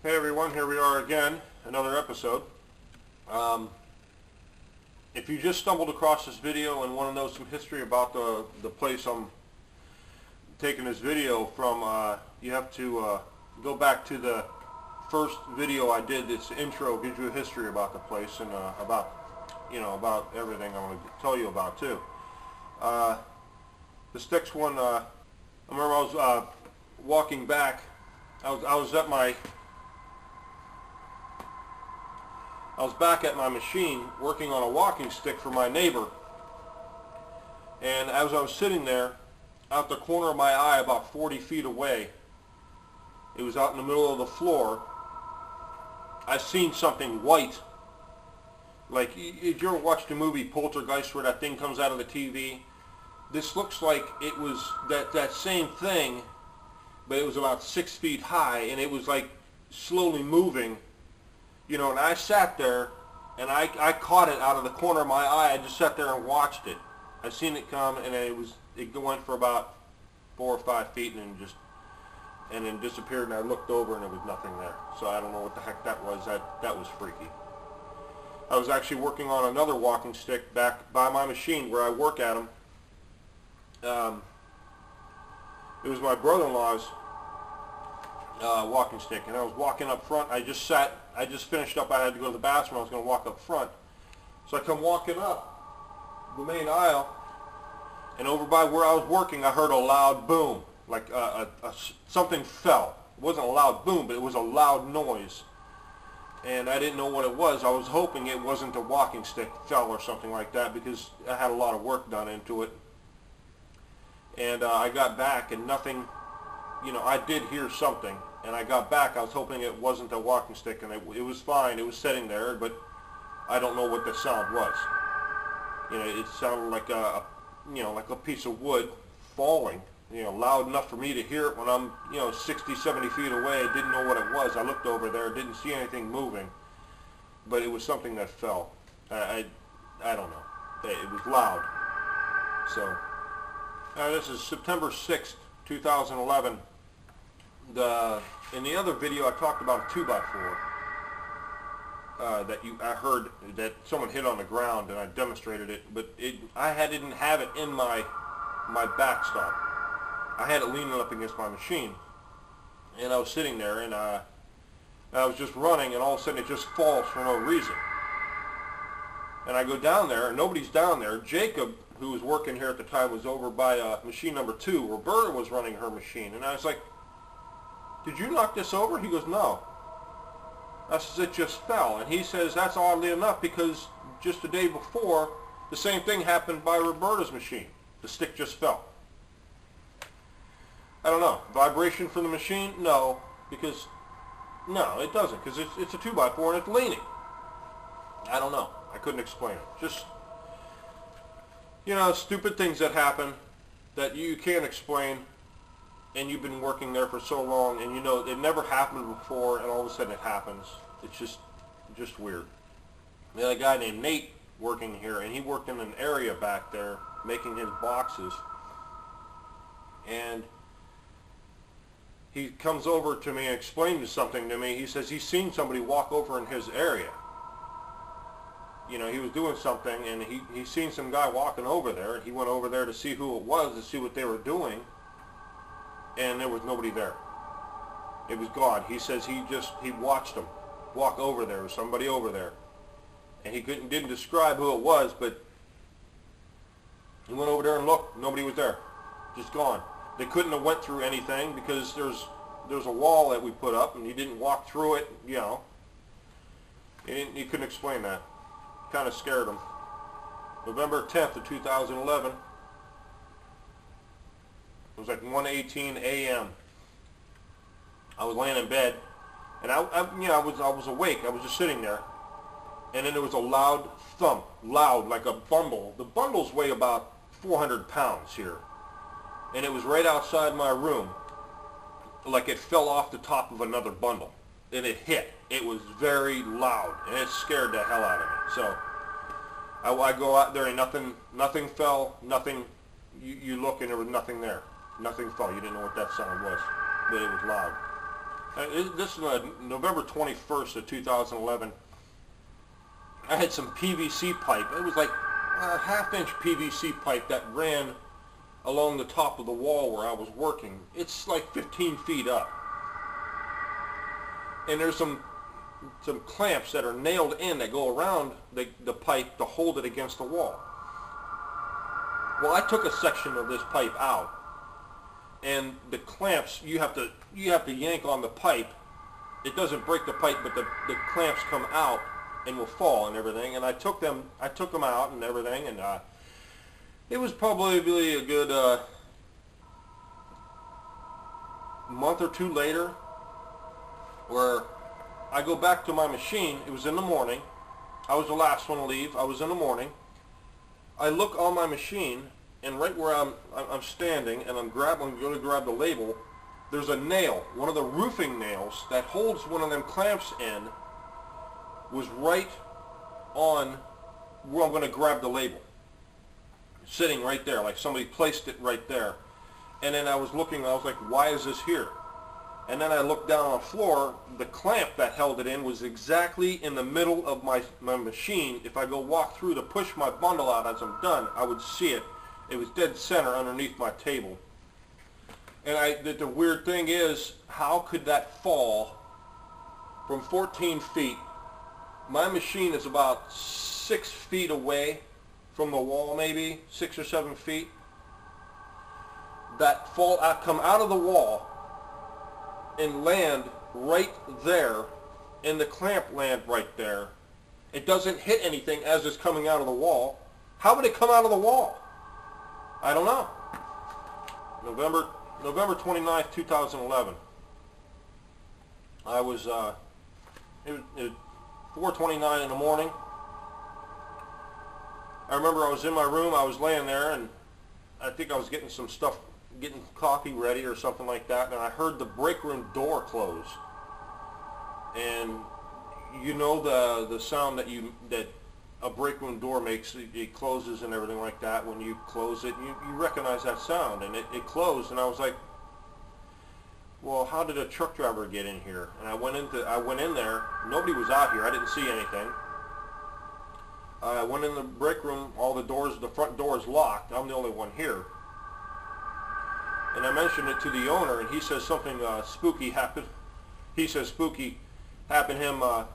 Hey everyone, here we are again, another episode. If you just stumbled across this video and want to know some history about the place I'm taking this video from, you have to go back to the first video I did. This intro gives you a history about the place and about everything I'm going to tell you about too. This next one, I remember I was walking back. I was back at my machine working on a walking stick for my neighbor, and as I was sitting there, out the corner of my eye about 40 feet away, it was out in the middle of the floor, I seen something white. Like, if you ever watched the movie Poltergeist where that thing comes out of the TV, this looks like it was that same thing, but it was about 6 feet high, and it was like slowly moving. And I sat there, and I caught it out of the corner of my eye. I just sat there and watched it. I seen it come, and it went for about 4 or 5 feet, and then disappeared. And I looked over, and there was nothing there. So I don't know what the heck that was. That was freaky. I was actually working on another walking stick back by my machine where I work at them. It was my brother-in-law's walking stick, and I was walking up front. I just finished up. I had to go to the bathroom. I was going to walk up front, so I come walking up the main aisle, and over by where I was working, I heard a loud boom, like something fell. It wasn't a loud boom, but it was a loud noise, and I didn't know what it was. I was hoping it wasn't a walking stick fell or something like that, because I had a lot of work done into it. And I got back, and nothing. I did hear something, and I got back. I was hoping it wasn't a walking stick, and it was fine. It was sitting there, but I don't know what the sound was. It sounded like like a piece of wood falling, loud enough for me to hear it when I'm, 60, 70 feet away. I didn't know what it was. I looked over there, didn't see anything moving, but it was something that fell. I don't know. It was loud. So, this is September 6th, 2011. In the other video I talked about a 2x4 I heard that someone hit on the ground, and I demonstrated it, but I didn't have it in my backstop. I had it leaning up against my machine, and I was sitting there, and I was just running, and all of a sudden it just falls for no reason. And I go down there, and nobody's down there. Jacob, who was working here at the time, was over by machine number 2. Roberta was running her machine, and I was like, "Did you knock this over?" He goes, "No." I says, "It just fell." And he says, "That's oddly enough, because just the day before, the same thing happened by Roberta's machine. The stick just fell." I don't know. Vibration from the machine? No, because, no, it doesn't, because it's a 2x4 and it's leaning. I don't know. I couldn't explain it. Just, stupid things that happen that you can't explain, and you've been working there for so long, and it never happened before, and all of a sudden it happens. It's just weird. We had a guy named Nate working here, and he worked in an area back there making his boxes, and he comes over to me and explains something to me. He says he's seen somebody walk over in his area. He was doing something, and he seen some guy walking over there, and he went over there to see who it was, to see what they were doing, and there was nobody there. It was God. He says he watched them walk over there. There was somebody over there, and he didn't describe who it was, but he went over there and looked. Nobody was there. Just gone. They couldn't have went through anything, because there's a wall that we put up, and he didn't walk through it. He couldn't explain that. Kind of scared him. November 10th of 2011. It was like 1:18 a.m. I was laying in bed, and I was awake. I was just sitting there, and then there was a loud thump, loud like a bundle. The bundles weigh about 400 pounds here, and it was right outside my room, like it fell off the top of another bundle, and it hit. It was very loud, and it scared the hell out of me. So I go out there, and nothing fell, nothing. You look, and there was nothing there. Nothing fell. You didn't know what that sound was, but it was loud. This is November 21st of 2011. I had some PVC pipe. It was like a half-inch PVC pipe that ran along the top of the wall where I was working. It's like 15 feet up. And there's some clamps that are nailed in that go around the pipe to hold it against the wall. Well, I took a section of this pipe out, and the clamps, you have to yank on the pipe. It doesn't break the pipe, but the clamps come out and will fall and everything. And I took them out and everything, and it was probably a good month or two later where I go back to my machine. It was in the morning. I was the last one to leave. I was in the morning. I look on my machine, and right where I'm standing, and I'm going to grab the label, there's a nail, one of the roofing nails that holds one of them clamps in, was right on where I'm going to grab the label. Sitting right there, like somebody placed it right there. And then I was looking, I was like, why is this here? And then I looked down on the floor. The clamp that held it in was exactly in the middle of my machine. If I go walk through to push my bundle out as I'm done, I would see it. It was dead center underneath my table. And the weird thing is, how could that fall from 14 feet? My machine is about 6 feet away from the wall, maybe 6 or 7 feet. That come out of the wall and land right there, and the clamp land right there. It doesn't hit anything as it's coming out of the wall. How would it come out of the wall? I don't know. November 29th, 2011. I was, it was 4:29 in the morning. I remember I was in my room, I was laying there, and I think I was getting some stuff, getting coffee ready or something like that, and I heard the break room door close. And you know the sound that a break room door makes, it closes and everything like that. When you close it, you recognize that sound, and it closed, and I was like, well, how did a truck driver get in here? And I went in there, nobody was out here, I didn't see anything. I went in the break room, all the doors, the front door is locked, I'm the only one here. And I mentioned it to the owner, and he says something spooky happened. He says spooky happened to him a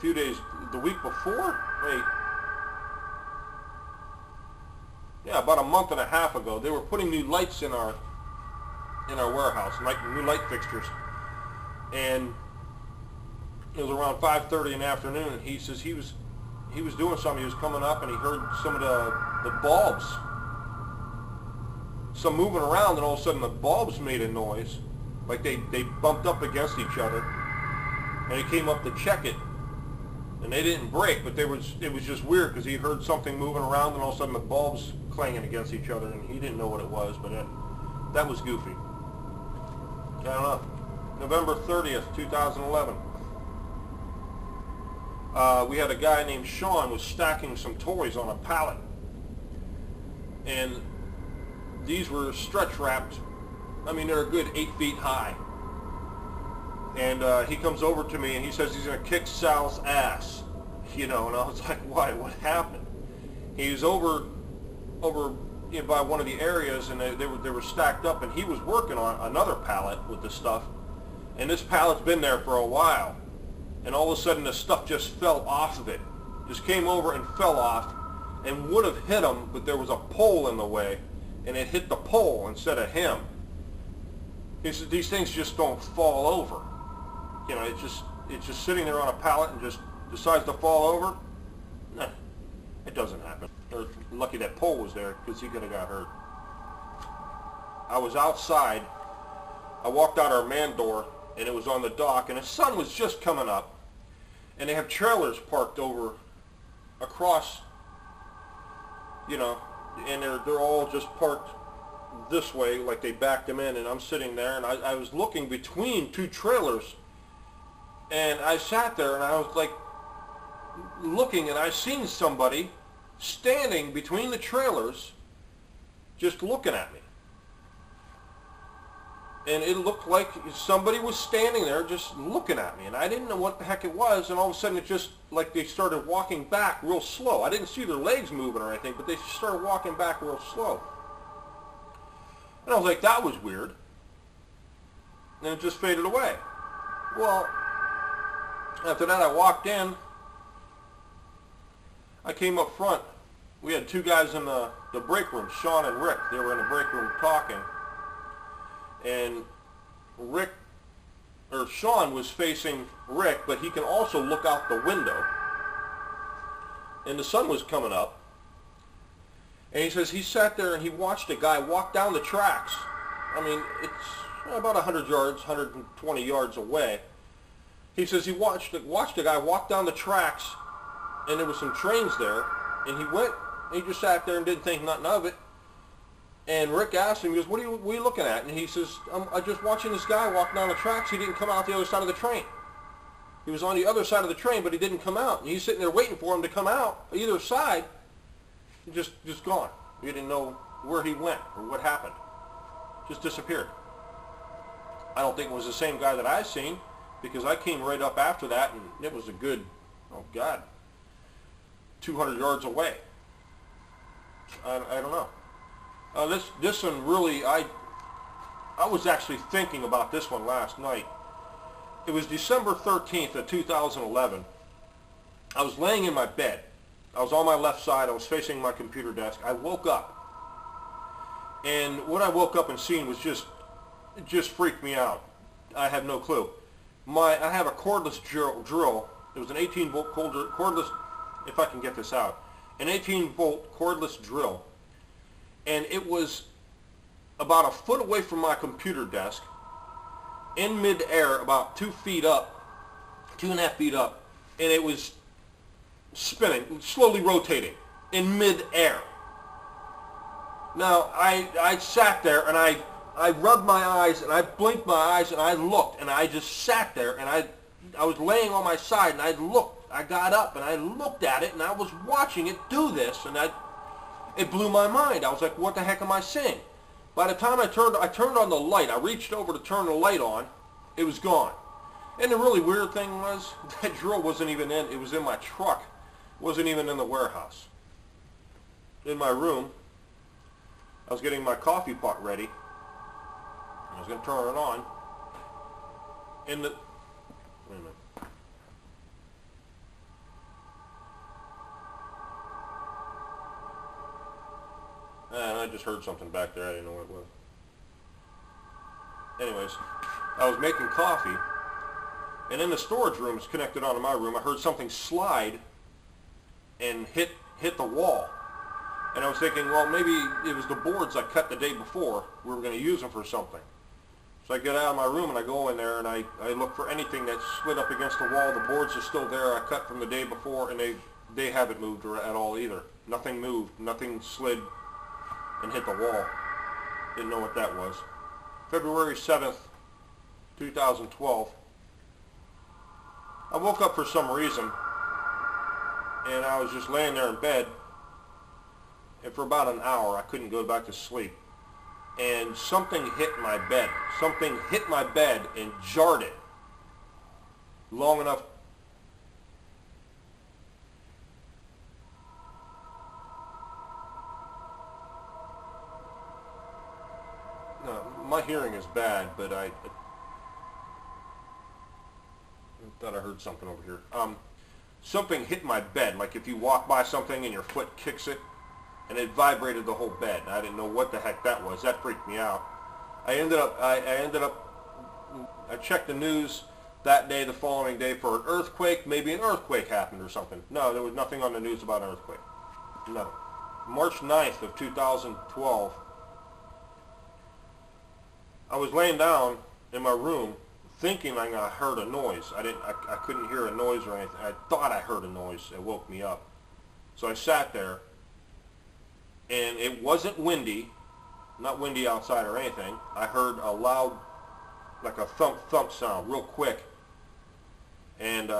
few days, the week before? Wait. Yeah, about a month and a half ago. They were putting new lights in our warehouse, like new light fixtures. And it was around 5:30 in the afternoon, and he says he was doing something. He was coming up, and he heard some of the bulbs, some moving around, and all of a sudden the bulbs made a noise, like they bumped up against each other. And he came up to check it, and they didn't break, but it was just weird because he heard something moving around, and all of a sudden the bulbs clanging against each other, and he didn't know what it was, but that was goofy. I don't know. November 30th, 2011. We had a guy named Sean was stacking some toys on a pallet, and these were stretch wrapped. I mean, they're a good 8 feet high. And he comes over to me and he says he's going to kick Sal's ass, you know. And I was like, why? What happened? He was over by one of the areas, and they were stacked up, and he was working on another pallet with the stuff. And this pallet's been there for a while, and all of a sudden the stuff just fell off of it. Just came over and fell off, and would have hit him, but there was a pole in the way, and it hit the pole instead of him. He said these things just don't fall over. You know, it's just sitting there on a pallet and just decides to fall over. Nah, it doesn't happen. They're lucky that pole was there, because he could have got hurt. I was outside. I walked out our man door, and it was on the dock, and the sun was just coming up, and they have trailers parked over across, you know, and they're all just parked this way, like they backed them in, and I'm sitting there, and I was looking between two trailers, and I sat there, and I was like looking, and I seen somebody standing between the trailers just looking at me. and it looked like somebody was standing there just looking at me, and I didn't know what the heck it was, and all of a sudden it just, like they started walking back real slow. I didn't see their legs moving or anything, but they started walking back real slow. And I was like, that was weird. And it just faded away. Well, after that I walked in, I came up front. We had two guys in the break room, Sean and Rick. They were in the break room talking. And Sean was facing Rick, but he can also look out the window. And the sun was coming up. And he says he sat there and he watched a guy walk down the tracks. I mean, it's about 100 yards, 120 yards away. He says he watched a guy walk down the tracks, and there was some trains there, and he just sat there and didn't think nothing of it. And Rick asked him, he goes, what are you looking at? And he says, I'm just watching this guy walk down the tracks. He didn't come out the other side of the train. He was on the other side of the train, but he didn't come out. And he's sitting there waiting for him to come out, either side. Just gone. We didn't know where he went or what happened. Just disappeared. I don't think it was the same guy that I seen, because I came right up after that, and it was a good, oh God, 200 yards away. I don't know. This one really, I was actually thinking about this one last night. It was December 13th of 2011. I was laying in my bed. I was on my left side. I was facing my computer desk. I woke up. And what I woke up and seen was it just freaked me out. I have no clue. I have a cordless drill. It was an 18-volt cordless, if I can get this out, an 18-volt cordless drill. And it was about a foot away from my computer desk, in mid-air, about 2 feet up, 2.5 feet up, and it was spinning, slowly rotating, in mid-air. Now, I sat there, and I rubbed my eyes, and I blinked my eyes, and I looked, and I just sat there, and I was laying on my side, and I looked. I got up, and I looked at it, and I was watching it do this, and it blew my mind. I was like, what the heck am I seeing? By the time I turned on the light. I reached over to turn the light on. It was gone. And the really weird thing was, that drill wasn't even in, it was in my truck. It wasn't even in the warehouse. In my room, I was getting my coffee pot ready. I was going to turn it on. Wait a minute. And I just heard something back there. I didn't know what it was. Anyways, I was making coffee, and in the storage room, it's connected onto my room, I heard something slide and hit the wall. And I was thinking, well, maybe it was the boards I cut the day before. We were going to use them for something. So I get out of my room and I go in there and I look for anything that slid up against the wall. The boards are still there. I cut from the day before, and they haven't moved at all either. Nothing moved. Nothing slid and hit the wall. Didn't know what that was. February 7th, 2012. I woke up for some reason, and I was just laying there in bed, and for about an hour I couldn't go back to sleep. And something hit my bed. Something hit my bed and jarred it long enough. No, my hearing is bad, but I thought I heard something over here. Something hit my bed, like if you walk by something and your foot kicks it, and it vibrated the whole bed. I didn't know what the heck that was. That freaked me out. I checked the news that day, the following day, for an earthquake. Maybe an earthquake happened or something. No, there was nothing on the news about an earthquake. Nothing. March 9th of 2012, I was laying down in my room thinking I heard a noise. I couldn't hear a noise or anything. I thought I heard a noise. It woke me up. So I sat there, and it wasn't windy, not windy outside or anything. I heard a loud, like a thump sound, real quick. And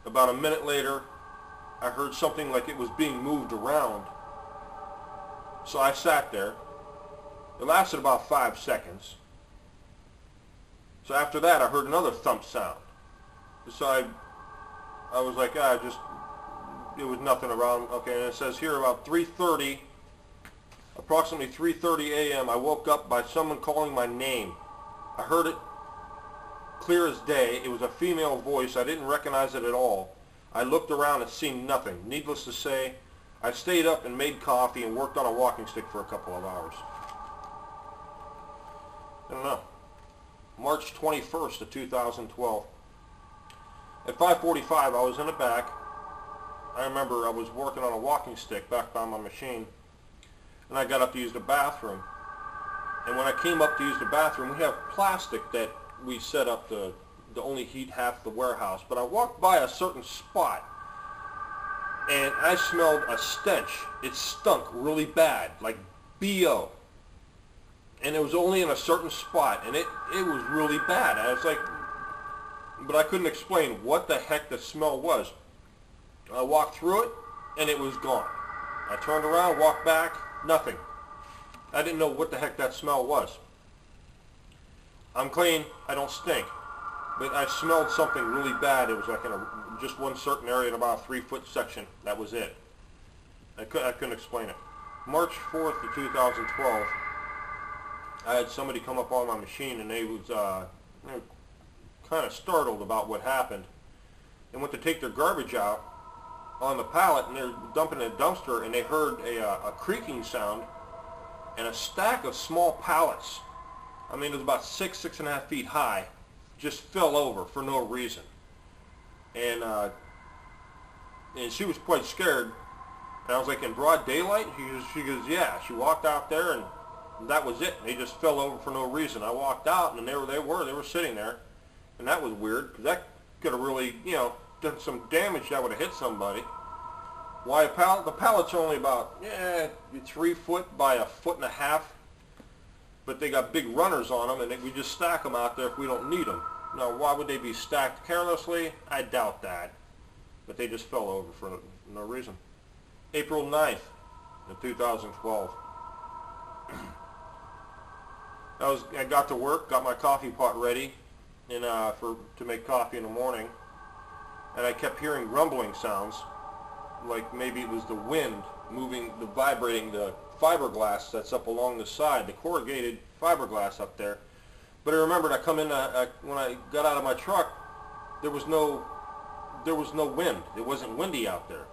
about a minute later, I heard something like it was being moved around. So I sat there. It lasted about 5 seconds. So after that, I heard another thump sound. So I was like, it was nothing around. Okay, and it says here about 3:30, approximately 3:30 a.m., I woke up by someone calling my name. I heard it clear as day. It was a female voice. I didn't recognize it at all. I looked around and seen nothing. Needless to say, I stayed up and made coffee and worked on a walking stick for a couple of hours. I don't know. March 21st of 2012. At 5:45, I was in the back. I remember I was working on a walking stick back by my machine, and I got up to use the bathroom. And when I came up to use the bathroom, we have plastic that we set up to only heat half the warehouse. But I walked by a certain spot, and I smelled a stench. It stunk really bad, like BO. And it was only in a certain spot, and it was really bad. I was like, but I couldn't explain what the heck the smell was. I walked through it, and it was gone. I turned around, walked back, nothing. I didn't know what the heck that smell was. I'm clean, I don't stink. But I smelled something really bad. It was like in just one certain area in about a 3-foot section. That was it. I couldn't explain it. March 4th of 2012, I had somebody come up on my machine, and they were kind of startled about what happened. They went to take their garbage out on the pallet, and they're dumping in a dumpster, and they heard a creaking sound, and a stack of small pallets, I mean it was about 6.5 feet high, just fell over for no reason. And she was quite scared. And I was like, in broad daylight? She goes, yeah. She walked out there, and that was it. They just fell over for no reason. I walked out, and they were sitting there, and that was weird, because that could have really, done some damage. That would have hit somebody. Why a pallet? The pallet's only about 3 foot by 1.5 foot, but they got big runners on them, and we just stack them out there if we don't need them. Now, why would they be stacked carelessly? I doubt that, but they just fell over for no reason. April 9th of 2012. I got to work, got my coffee pot ready, and to make coffee in the morning, and I kept hearing rumbling sounds, like maybe it was the wind moving, vibrating the fiberglass that's up along the side, the corrugated fiberglass up there. But I remembered I come in when I got out of my truck, there was no wind. It wasn't windy out there.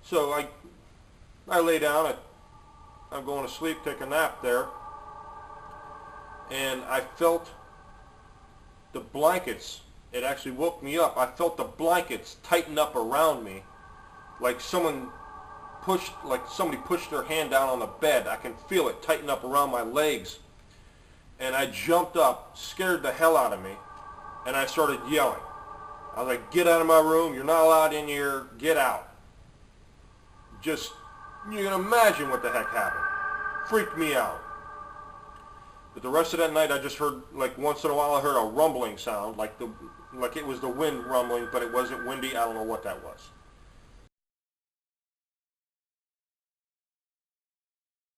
So I lay down. I'm going to sleep, take a nap there, and I felt the blankets. It actually woke me up. I felt the blankets tighten up around me, like somebody pushed their hand down on the bed. I can feel it tighten up around my legs. And I jumped up, scared the hell out of me, and I started yelling. I was like, get out of my room, you're not allowed in here, get out. Just, you can imagine what the heck happened. Freaked me out. But the rest of that night I just heard, like once in a while I heard a rumbling sound, like it was the wind rumbling, but it wasn't windy. I don't know what that was.